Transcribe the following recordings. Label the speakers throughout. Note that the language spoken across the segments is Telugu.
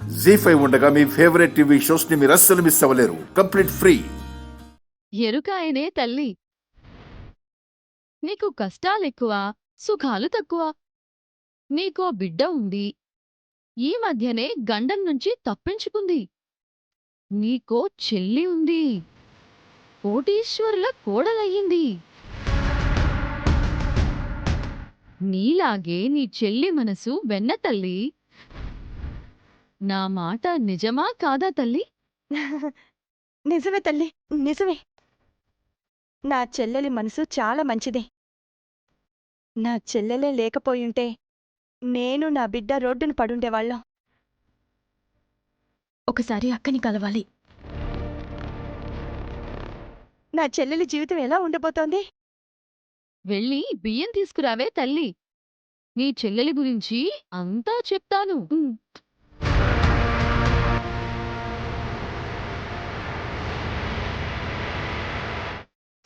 Speaker 1: జీ5 ఉండగా మీ ఫేవరెట్ టీవీ షోస్ ని మీరు అస్సలు మిస్ అవ్వలేరు. Complete free.
Speaker 2: ఎరుకాయనే తల్లి. నీకు కష్టాలెక్కువ, సుఖాలు తక్కువ. నీకో బిడ్డ ఉంది. ఈ మధ్యనే గండం నుంచి తప్పించుకుంది. నీకో చెల్లి ఉంది. కోటీశ్వరుల కోడలయ్యింది. నీలాగే నీ చెల్లి మనసు వెన్న తల్లి. నా మాట నిజమా కాదా తల్లి?
Speaker 3: నిజమే తల్లి, నిజమే. నా చెల్లెలి మనసు చాలా మంచిదే. నా చెల్లెలే లేకపోయుంటే నేను నా బిడ్డ రోడ్డున పడుండేవాళ్ళం. ఒకసారి అక్కని కలవాలి. నా చెల్లెలి జీవితం ఎలా ఉండబోతోంది?
Speaker 2: వెళ్ళి బియ్యం తీసుకురావే తల్లి. నీ చెల్లెలి గురించి అంతా చెప్తాను.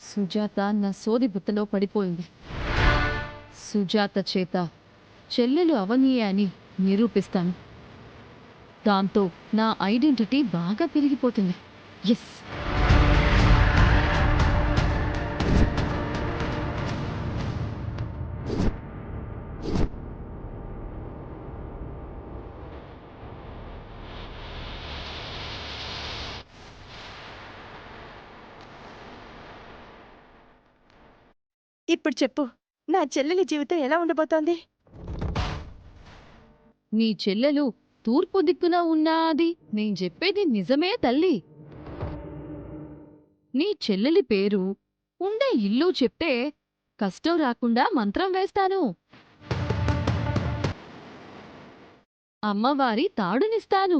Speaker 2: సుజాత నా సోది బుట్టలో పడిపోయింది. సుజాత చేత చెల్లెలు అవనీయే అని నిరూపిస్తాను. దాంతో నా ఐడెంటిటీ బాగా పెరిగిపోతుంది. ఎస్.
Speaker 3: ఇప్పుడు చెప్పు, నా చెల్లెలి జీవితం ఎలా ఉండబోతోంది?
Speaker 2: నీ చెల్లెలు తూర్పు దిక్కున ఉన్నాది. నేను చెప్పేది నిజమే తల్లి. నీ చెల్లెలి పేరు, ఉండే ఇల్లు చెప్తే కష్టం రాకుండా మంత్రం వేస్తాను. అమ్మవారి తాడునిస్తాను.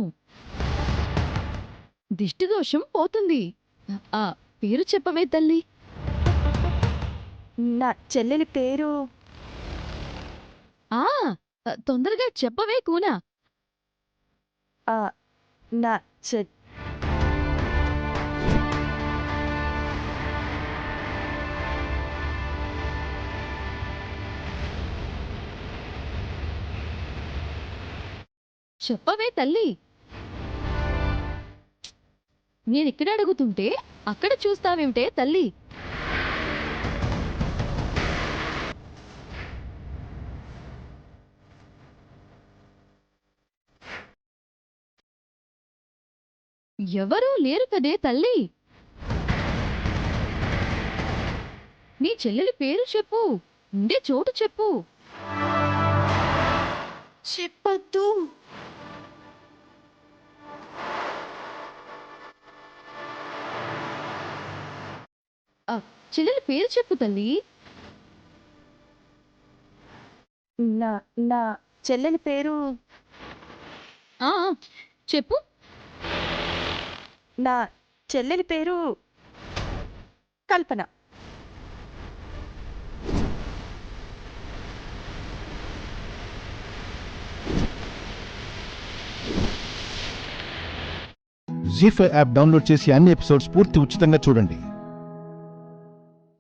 Speaker 2: దిష్టిదోషం పోతుంది. ఆ పేరు చెప్పవే తల్లి.
Speaker 3: నా చెల్లెలి పేరు
Speaker 2: ఆ తొందరగా చెప్పవే కూనా.
Speaker 3: ఆ, నా చె
Speaker 2: చెప్పవే తల్లి. నేనిక్కడ అడుగుతుంటే అక్కడ చూస్తావేమిటే తల్లి? ఎవరూ లేరు కదే తల్లి. నీ చెల్లెలి పేరు చెప్పు. ఉండే చోటు చెప్పు.
Speaker 3: చెప్పొద్దు.
Speaker 2: ఆ చెల్లెలి పేరు చెప్పు తల్లి.
Speaker 3: నా నా చెల్లెలి పేరు
Speaker 2: ఆ చెప్పు.
Speaker 3: నా చెల్లెలి పేరు కల్పన.
Speaker 4: జీ5 యాప్ డౌన్లోడ్ చేసి అన్ని ఎపిసోడ్స్ పూర్తి ఉచితంగా చూడండి.